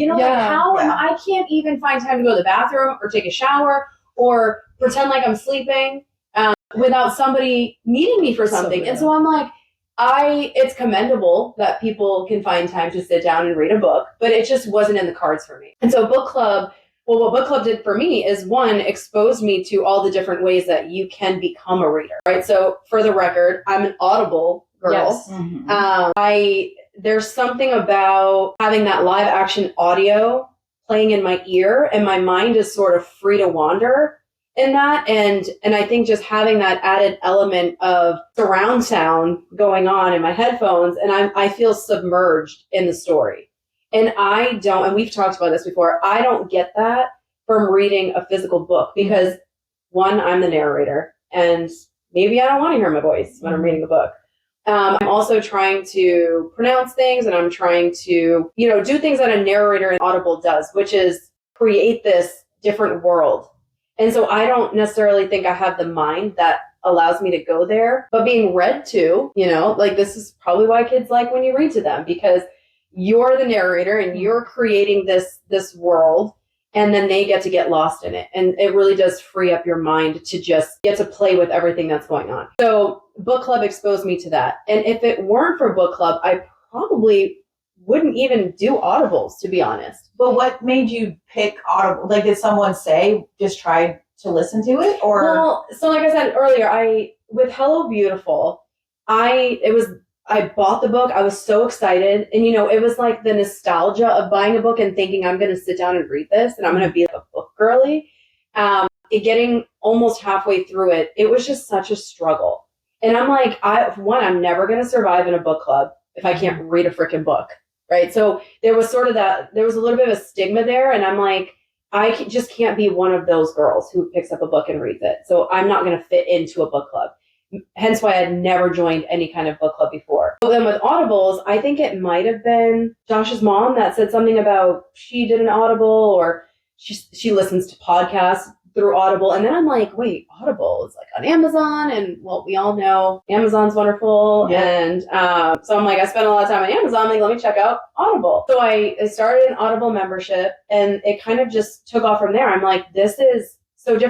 You know, like how I can't even find time to go to the bathroom or take a shower or pretend like I'm sleeping without somebody needing me for something. And so I'm like, it's commendable that people can find time to sit down and read a book, but it just wasn't in the cards for me. And so book club, well, what book club did for me is one, exposed me to all the different ways that you can become a reader, right? So for the record, I'm an Audible girl. Yes. Mm-hmm. There's something about having that live action audio playing in my ear, and my mind is sort of free to wander in that. And I think just having that added element of surround sound going on in my headphones, and I feel submerged in the story. And and we've talked about this before, I don't get that from reading a physical book because, one, I'm the narrator, and maybe I don't want to hear my voice when I'm reading a book. I'm also trying to pronounce things, and I'm trying to, do things that a narrator in Audible does, which is create this different world. And so I don't necessarily think I have the mind that allows me to go there, but being read to, like this is probably why kids like when you read to them, because you're the narrator and you're creating this world, and then they get lost in it. And it really does free up your mind to just get to play with everything that's going on. So book club exposed me to that. And if it weren't for book club, I probably wouldn't even do audibles, to be honest. But what made you pick Audible? Like, did someone say just try to listen to it? Or well, so like I said earlier, with Hello Beautiful, I bought the book. I was so excited. And, it was like the nostalgia of buying a book and thinking I'm going to sit down and read this and I'm going to be like a book girly. Getting almost halfway through it, it was just such a struggle. And I'm like, I'm never going to survive in a book club if I can't read a freaking book. Right. So there was sort of there was a little bit of a stigma there. And I'm like, I just can't be one of those girls who picks up a book and reads it. So I'm not going to fit into a book club. Hence why I had never joined any kind of book club before. But then with Audibles, I think it might have been Josh's mom that said something about she did an Audible, or she listens to podcasts through Audible. And then I'm like, wait, Audible is like on Amazon. And well, we all know Amazon's wonderful. Yeah. And so I'm like, I spent a lot of time on Amazon. I'm like, let me check out Audible. So I started an Audible membership, and it kind of just took off from there. I'm like, this is so different.